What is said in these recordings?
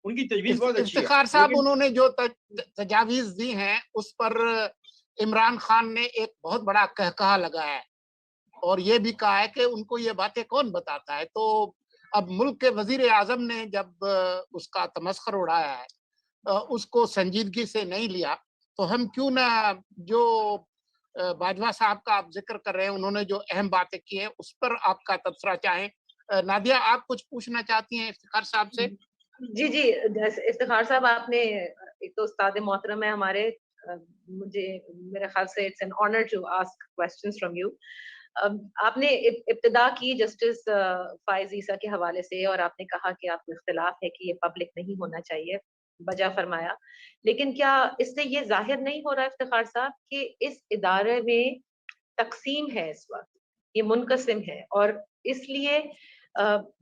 ان کی تجویز بہت اچھی ہے. افتخار صاحب انہوں نے جو تجاویز دی ہیں اس پر عمران خان نے ایک بہت بڑا کہکہا لگایا ہے اور یہ بھی کہا ہے کہ ان کو یہ باتیں کون بتاتا ہے. تو اب ملک کے وزیر اعظم نے جب اس کا تمسخر اڑایا ہے اس کو سنجیدگی سے نہیں لیا تو ہم کیوں نہ جو باجوہ صاحب کا آپ ذکر کر رہے ہیں انہوں نے جو اہم باتیں کی ہیں اس پر آپ کا تبصرہ چاہیں. نادیہ آپ کچھ پوچھنا چاہتی ہیں افتخار صاحب سے؟ جی افتخار صاحب آپ نے ایک تو استاد محترم ہے ہمارے, مجھے میرے خیال سے it's an honour to ask questions from you. آپ نے ابتدا کی جسٹس فائز عیسیٰ کے حوالے سے اور آپ نے کہا کہ آپ کو اختلاف ہے کہ یہ پبلک نہیں ہونا چاہیے, بجا فرمایا. لیکن کیا اس سے یہ ظاہر نہیں ہو رہا افتخار صاحب کہ اس ادارے میں تقسیم ہے, اس وقت یہ منقسم ہے اور اس لیے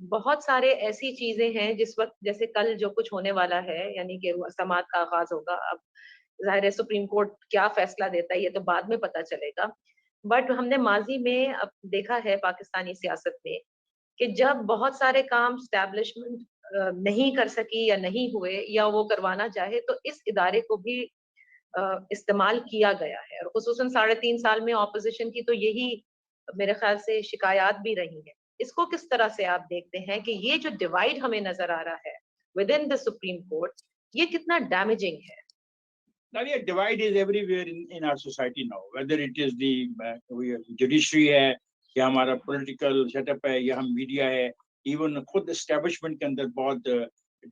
بہت سارے ایسی چیزیں ہیں جس وقت جیسے کل جو کچھ ہونے والا ہے یعنی کہ سماعت کا آغاز ہوگا, اب ظاہر ہے سپریم کورٹ کیا فیصلہ دیتا ہے یہ تو بعد میں پتہ چلے گا, بٹ ہم نے ماضی میں اب دیکھا ہے پاکستانی سیاست میں کہ جب بہت سارے کام اسٹیبلشمنٹ نہیں کر سکی یا نہیں ہوئے یا وہ کروانا چاہے تو اس ادارے کو بھی استعمال کیا گیا ہے, اور خصوصاً 3.5 سال میں اپوزیشن کی تو یہی میرے خیال سے شکایات بھی رہی ہیں. اس کو کس طرح سے آپ دیکھتے ہیں کہ یہ جو ڈیوائڈ ہمیں نظر آ رہا ہے with in the supreme court یہ کتنا ڈیمیجنگ ہے؟ Nadia, divide is everywhere in our society now, whether it is the judiciary ہے یا ہمارا پولیٹیکل سیٹ اپ ہے یا ہم میڈیا ہے, ایون خود اسٹیبلشمنٹ کے اندر بہت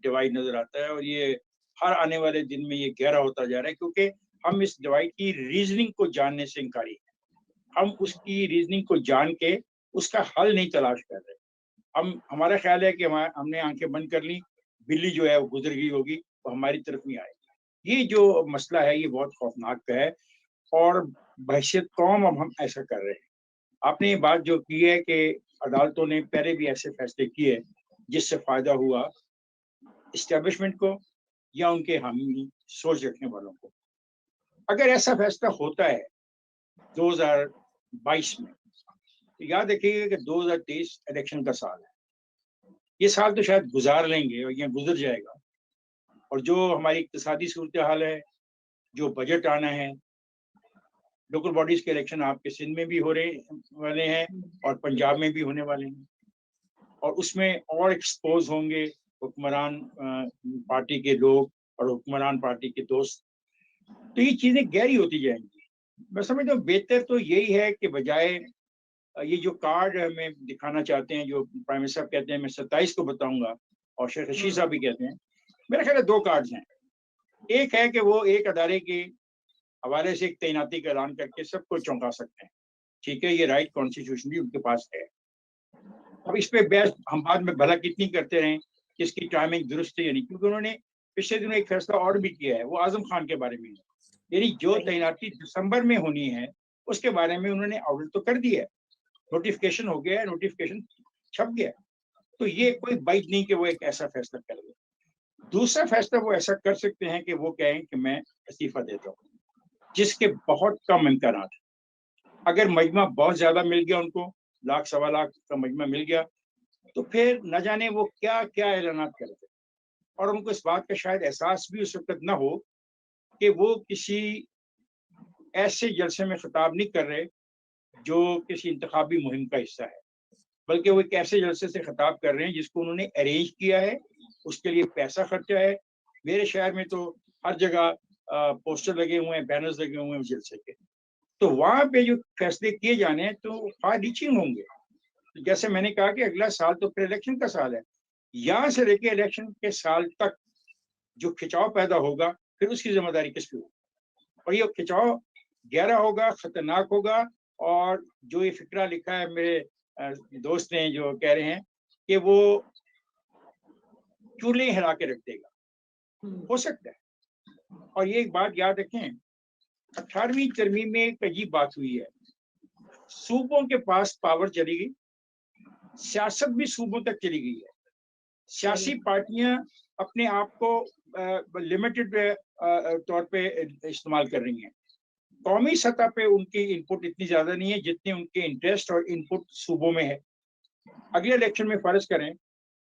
ڈیوائڈ نظر آتا ہے, اور یہ ہر آنے والے دن میں یہ گہرا ہوتا جا رہا ہے کیونکہ ہم اس ڈیوائڈ کی ریزننگ کو جاننے سے انکاری ہیں. ہم اس کی ریزننگ کو جان کے اس کا حل نہیں تلاش کر رہے. ہمارا خیال ہے کہ ہم نے آنکھیں بند کر لی, بلی جو ہے وہ گزر گئی ہوگی, وہ ہماری طرف نہیں آئے گی. یہ جو مسئلہ ہے یہ بہت خوفناک ہے اور بحیثیت قوم اب ہم ایسا کر رہے ہیں. آپ نے یہ بات جو کی ہے کہ عدالتوں نے پہلے بھی ایسے فیصلے کیے جس سے فائدہ ہوا اسٹیبلشمنٹ کو یا ان کے حامی سوچ رکھنے والوں کو. اگر ایسا فیصلہ ہوتا ہے 2022 میں تو یاد رکھیے گا کہ 2023 الیکشن کا سال ہے. یہ سال تو شاید گزار لیں گے اور یہ گزر جائے گا, اور جو ہماری اقتصادی صورتحال ہے, جو بجٹ آنا ہے, لوکل باڈیز کے الیکشن آپ کے سندھ میں بھی ہو رہے والے ہیں اور پنجاب میں بھی ہونے والے ہیں, اور اس میں اور ایکسپوز ہوں گے حکمران پارٹی کے لوگ اور حکمران پارٹی کے دوست, تو یہ چیزیں گہری ہوتی جائیں گی. میں سمجھتا ہوں بہتر تو یہی ہے کہ بجائے یہ جو کارڈ ہمیں دکھانا چاہتے ہیں, جو پرائم منسٹر صاحب کہتے ہیں میں 27 کو بتاؤں گا اور شیخ رشید صاحب بھی کہتے ہیں, میرا خیال ہے 2 کارڈز ہیں. ایک ہے کہ وہ ایک ادارے کے حوالے سے ایک تعیناتی کا اعلان کر کے سب کو چونکا سکتے ہیں, ٹھیک ہے, یہ رائٹ کانسٹیٹیوشنلی ان کے پاس ہے. اب اس پہ بحث ہم بعد میں بھلا کتنی کرتے رہیں کہ اس کی ٹائمنگ درست ہے یا نہیں, کیونکہ انہوں نے پچھلے دنوں ایک فیصلہ اور بھی کیا ہے, وہ اعظم خان کے بارے میں ہے, یعنی جو تعیناتی دسمبر میں ہونی ہے اس کے بارے میں انہوں نے آرڈر تو کر دیا ہے, نوٹیفکیشن ہو گیا ہے, نوٹیفکیشن چھپ گیا, تو یہ کوئی بائٹ نہیں کہ وہ ایک ایسا فیصلہ کر دے. دوسرا فیصلہ وہ ایسا کر سکتے ہیں کہ وہ کہیں کہ میں استعفیٰ دیتا ہوں, جس کے بہت کم امکانات ہیں. اگر مجمع بہت زیادہ مل گیا, ان کو 1 سوا لاکھ کا مجمع مل گیا, تو پھر نہ جانے وہ کیا کیا اعلانات کرتے, اور ان کو اس بات کا شاید احساس بھی اس وقت نہ ہو کہ وہ کسی ایسے جلسے میں خطاب نہیں کر رہے جو کسی انتخابی مہم کا حصہ ہے, بلکہ وہ ایک ایسے جلسے سے خطاب کر رہے ہیں جس کو انہوں نے ارینج کیا ہے, اس کے لیے پیسہ خرچہ ہے. میرے شہر میں تو ہر جگہ پوسٹر لگے ہوئے ہیں, بینرز لگے ہوئے ہیں اس جلسے کے, تو وہاں پہ جو فیصلے کیے جانے ہیں تو فار ریچنگ ہوں گے. جیسے میں نے کہا کہ اگلا سال تو پھر الیکشن کا سال ہے, یہاں سے لے کے الیکشن کے سال تک جو کھچاؤ پیدا ہوگا پھر اس کی ذمہ داری کس پہ ہوگی, اور یہ کھچاؤ گہرا ہوگا, خطرناک ہوگا. اور جو یہ فکرہ لکھا ہے میرے دوست نے جو کہہ رہے ہیں کہ وہ چولہے ہلا کے رکھ دے گا, ہو سکتا ہے. اور یہ ایک بات یاد رکھیں, 18ویں ترمیم میں ایک عجیب بات ہوئی ہے, صوبوں کے پاس پاور چلی گئی, سیاست بھی صوبوں تک چلی گئی ہے. سیاسی پارٹیاں اپنے آپ کو لمیٹڈ طور پہ استعمال کر رہی ہیں. قومی سطح پہ ان کی انپٹ اتنی زیادہ نہیں ہے جتنے ان کے انٹرسٹ اور انپٹ صوبوں میں ہے. اگلے الیکشن میں فرض کریں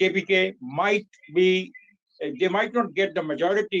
KPK might be they might not get the majority.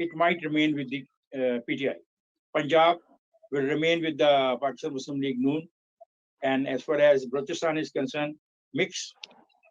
it might remain with the PTI. Punjab will remain with the Pakistan Muslim League Noon, and as far as Balochistan is concerned, mix